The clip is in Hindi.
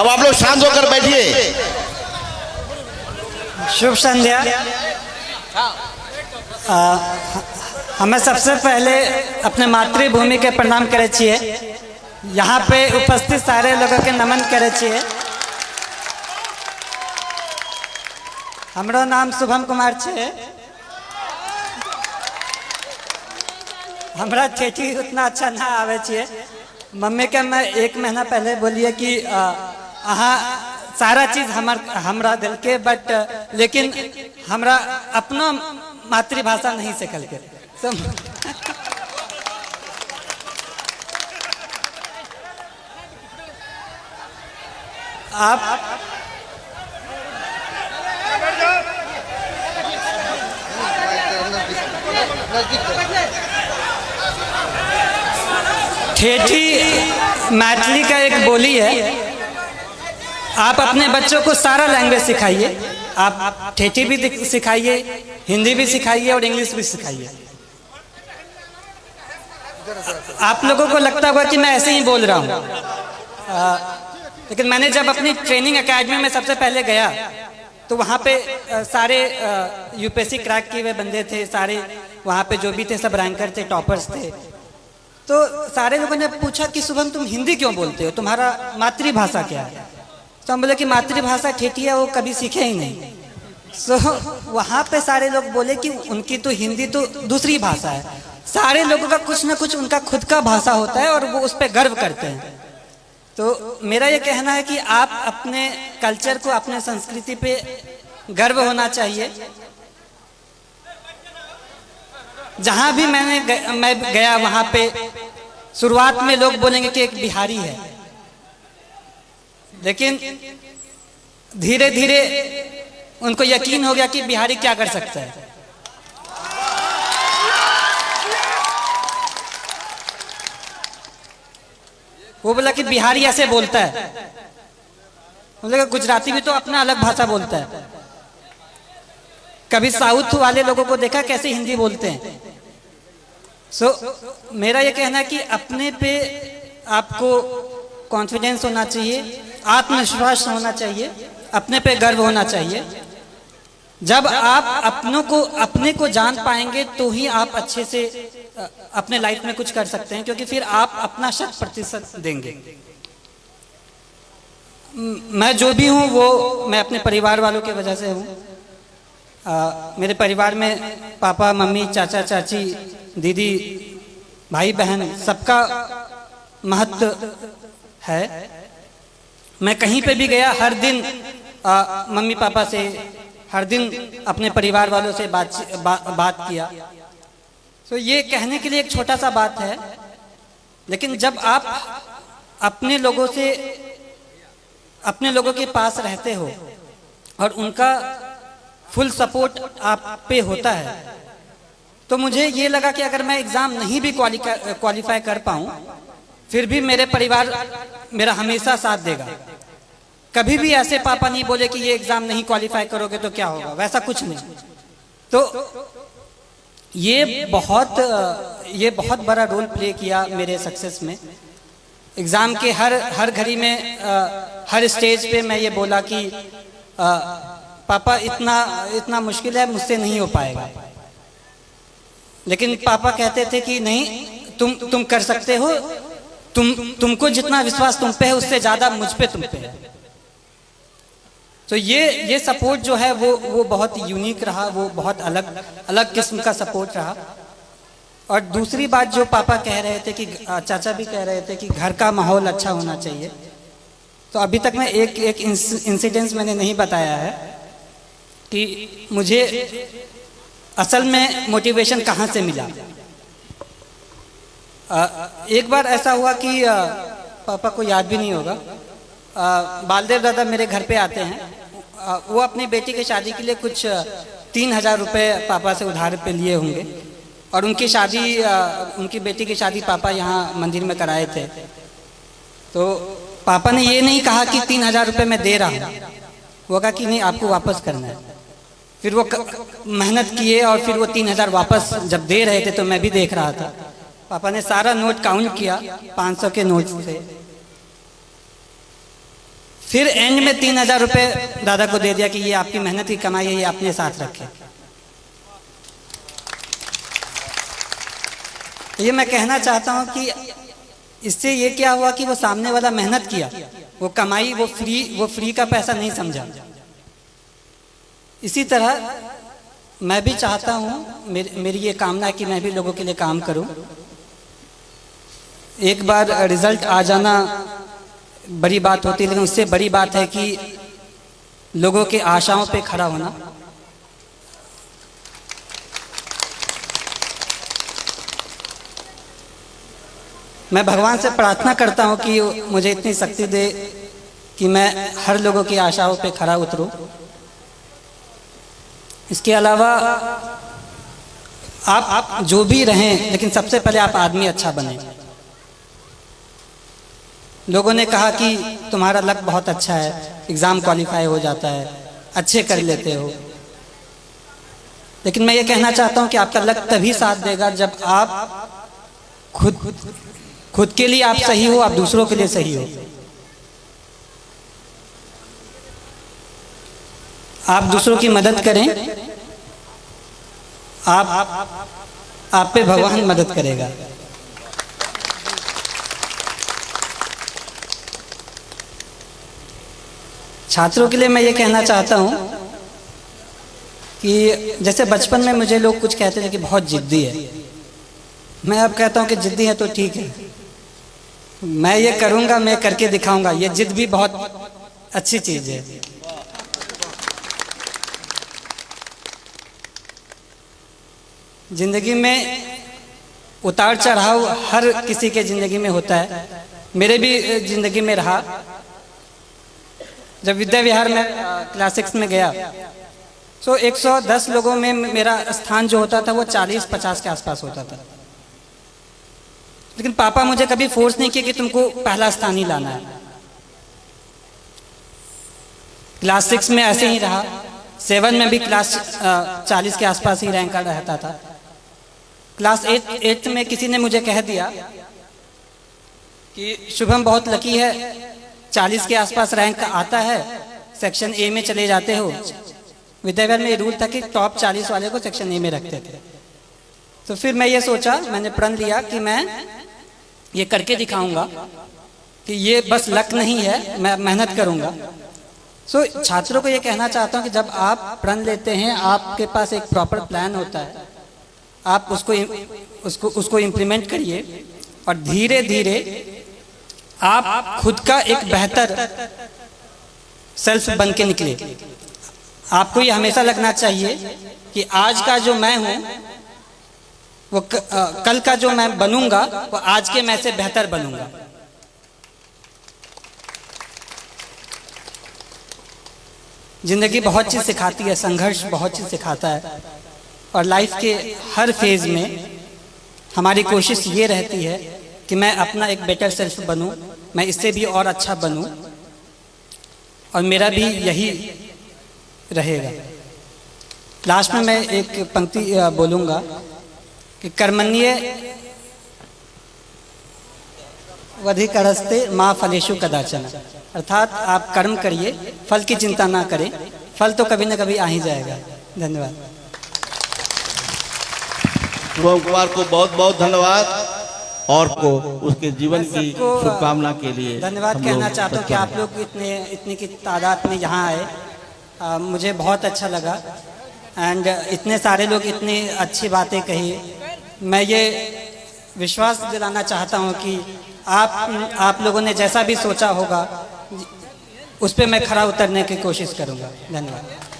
अब आप लोग शांत होकर बैठिए। शुभ संध्या। हमें सबसे पहले अपने मातृभूमि के प्रणाम करे छिए। यहाँ पे उपस्थित सारे लोगों के नमन करे छिए। हमरो नाम शुभम कुमार छे। हमरा ठेठी उतना अच्छा ना आवे छिए। मम्मी के मैं 1 महीना पहले बोलिए कि अहाँ सारा चीज हमरा दिल के, बट लेकिन हमरा अपना मातृभाषा नहीं सिखल के। आप ठेठी मैथिली का एक बोली है। आप अपने बच्चों को सारा लैंग्वेज सिखाइए। आप ठेठी भी सिखाइए, हिंदी भी सिखाइए और इंग्लिश भी सिखाइए। आप लोगों को लगता होगा कि मैं ऐसे ही बोल रहा हूँ, लेकिन मैंने जब अपनी ट्रेनिंग एकेडमी में सबसे पहले गया तो वहाँ पे सारे यूपीएससी क्रैक किए हुए बंदे थे। सारे वहाँ पे जो भी थे सब रैंकर थे, टॉपर्स थे। तो सारे लोगों ने पूछा कि शुभम तुम हिंदी क्यों बोलते हो, तुम्हारा मातृभाषा क्या है? तो हम बोले कि मातृभाषा ठेठी है, वो कभी सीखे ही नहीं। सो वहाँ पे सारे लोग बोले कि उनकी तो हिंदी तो दूसरी भाषा है। सारे लोगों का कुछ ना कुछ उनका खुद का भाषा होता है और वो उस पर गर्व करते हैं। तो मेरा ये कहना है कि आप अपने कल्चर को, अपने संस्कृति पे गर्व होना चाहिए। जहाँ भी मैं गया वहाँ पे शुरुआत में लोग बोलेंगे कि एक बिहारी है, लेकिन धीरे धीरे उनको यकीन हो गया कि बिहारी क्या कर सकता है। वो बोला कि बिहारी ऐसे बोलता है। बोला गुजराती भी तो अपना अलग भाषा बोलता है। कभी साउथ वाले लोगों को देखा कैसे हिंदी बोलते हैं। मेरा ये कहना है कि अपने पे आपको कॉन्फिडेंस होना चाहिए, आत्मविश्वास होना चाहिए, अपने पे गर्व होना चाहिए। जब आप अपने को जान पाएंगे तो ही आप अच्छे से अपने लाइफ में कुछ कर सकते हैं, क्योंकि फिर आप अपना 100% देंगे। मैं जो भी हूँ वो मैं अपने परिवार वालों की वजह से हूँ। मेरे परिवार में पापा, मम्मी, चाचा, चाची, दीदी, भाई, बहन, सबका महत्व है। मैं कहीं पे भी गया, हर दिन मम्मी पापा से, हर दिन अपने परिवार वालों से बात किया। तो ये कहने के लिए एक छोटा सा बात है, लेकिन जब आप अपने लोगों के पास रहते हो और उनका फुल सपोर्ट आप पे होता है, तो मुझे ये लगा कि अगर मैं एग्ज़ाम नहीं भी क्वालिफाई कर पाऊँ, फिर भी मेरे परिवार मेरा हमेशा साथ देगा। कभी भी ऐसे पापा नहीं बोले कि ये एग्ज़ाम नहीं क्वालिफाई करोगे तो क्या होगा, वैसा कुछ नहीं। तो ये बहुत बड़ा रोल प्ले किया मेरे सक्सेस में। एग्ज़ाम के हर घड़ी में, हर स्टेज पे मैं ये बोला कि पापा इतना मुश्किल है, मुझसे नहीं हो पाएगा। लेकिन पापा कहते थे कि नहीं, तुम कर सकते हो, तुमको जितना विश्वास तुम पे है उससे ज़्यादा मुझ पे तुम पे है। तो ये सपोर्ट जो है वो बहुत यूनिक रहा, वो बहुत अलग किस्म का सपोर्ट रहा। और दूसरी बात जो पापा कह रहे थे कि चाचा भी कह रहे थे कि घर का माहौल अच्छा होना चाहिए। तो अभी तक मैं एक इंसिडेंस मैंने नहीं बताया है कि मुझे असल में मोटिवेशन कहाँ से मिला। एक बार ऐसा हुआ कि पापा को याद भी नहीं होगा, बालदेव दादा मेरे घर पे आते हैं। वो अपनी बेटी की शादी के लिए कुछ 3000 रुपये पापा से उधार पे लिए होंगे, और उनकी बेटी की शादी पापा यहाँ मंदिर में कराए थे। तो पापा ने ये नहीं कहा कि 3000 रुपये मैं दे रहा हूँ, वो कहा कि नहीं, आपको वापस करना है। फिर वो मेहनत किए और फिर वो 3000 वापस जब दे रहे थे तो मैं भी देख रहा था। पापा ने सारा नोट काउंट किया 500 के नोट से, फिर एंड में 3,000 रुपये दादा को दे दिया कि ये आपकी मेहनत की कमाई है, ये अपने साथ रखें। ये मैं कहना चाहता हूँ कि इससे ये क्या हुआ कि वो सामने वाला मेहनत किया, वो कमाई, वो फ्री का पैसा नहीं समझा। इसी तरह मैं भी चाहता हूँ, मेरी ये कामना है कि मैं भी लोगों के लिए काम करूँ। एक बार रिजल्ट आ जाना बड़ी बात होती है, लेकिन उससे बड़ी बात है कि लोगों के आशाओं पे खड़ा होना। मैं भगवान से प्रार्थना करता हूँ कि मुझे इतनी शक्ति दे कि मैं हर लोगों की आशाओं पे खड़ा उतरूँ। इसके अलावा आप जो भी रहें, लेकिन सबसे पहले आप आदमी अच्छा बने। लोगों ने कहा कि तुम्हारा लक बहुत अच्छा है, एग्ज़ाम क्वालिफाई हो जाता है, अच्छे कर लेते हो, लेकिन मैं ये कहना चाहता हूँ कि आपका लक तभी साथ देगा जब आप खुद के लिए आप सही हो, आप दूसरों के लिए सही हो। आप दूसरों की मदद करें, आप पे भगवान मदद करेगा। छात्रों के लिए मैं ये कहना चाहता हूँ कि जैसे बचपन में मुझे लोग कुछ कहते थे कि बहुत जिद्दी है, मैं अब कहता हूँ कि जिद्दी है तो ठीक है, मैं ये करूँगा, मैं करके दिखाऊंगा। ये जिद भी बहुत अच्छी चीज़ है। जिंदगी में उतार चढ़ाव हर किसी के जिंदगी में होता है, मेरे भी जिंदगी में रहा। जब विद्या विहार में क्लास 6 में गया तो 110 लोगों में मेरा स्थान जो होता था वो 40-50 के आसपास होता था, लेकिन पापा मुझे कभी फोर्स नहीं किया कि तुमको पहला स्थान ही लाना है। क्लास 6 में ऐसे ही रहा, 7 में भी क्लास 40 के आसपास ही रैंक रहता था। क्लास 8 में किसी ने मुझे कह दिया कि शुभम बहुत लकी है, 40 के आसपास रैंक आता है, सेक्शन ए में चले जाते हो। विद्याविहार में रूल था कि टॉप 40 वाले को सेक्शन ए में रखते थे। तो फिर मैं ये सोचा, मैंने प्रण लिया कि मैं ये करके दिखाऊंगा कि ये बस लक नहीं है, मैं मेहनत करूंगा। सो छात्रों को ये कहना चाहता हूँ कि जब आप प्रण लेते हैं, आपके पास एक प्रॉपर प्लान होता है, आप उसको इम्प्लीमेंट करिए और धीरे धीरे आप खुद का एक बेहतर सेल्फ बन के निकले। आपको ये हमेशा लगना चाहिए कि आज का जो मैं हूँ वो कल का जो मैं बनूंगा वो आज के मैं से बेहतर बनूंगा। जिंदगी बहुत चीज़ सिखाती है, संघर्ष बहुत चीज़ सिखाता है, और लाइफ के हर फेज में हमारी कोशिश ये रहती है कि मैं अपना एक बेटर सेल्फ बनूं, मैं इससे भी और अच्छा बनूं, और मेरा भी यही रहेगा। लास्ट में मैं एक पंक्ति बोलूँगा कि कर्मण्ये वधिकरस्ते माँ फलेषु कदाचन, अर्थात आप कर्म करिए, फल की चिंता ना करें, फल तो कभी ना कभी आ ही जाएगा। धन्यवाद। शुभम कुमार को बहुत बहुत धन्यवाद और को उसके जीवन की शुभकामना के लिए धन्यवाद कहना चाहता हूँ कि आप लोग इतनी की तादाद में यहाँ आए, मुझे बहुत अच्छा लगा। एंड इतने सारे लोग इतनी अच्छी बातें कही। मैं ये विश्वास दिलाना चाहता हूँ कि आप लोगों ने जैसा भी सोचा होगा उस पर मैं खरा उतरने की कोशिश करूँगा। धन्यवाद।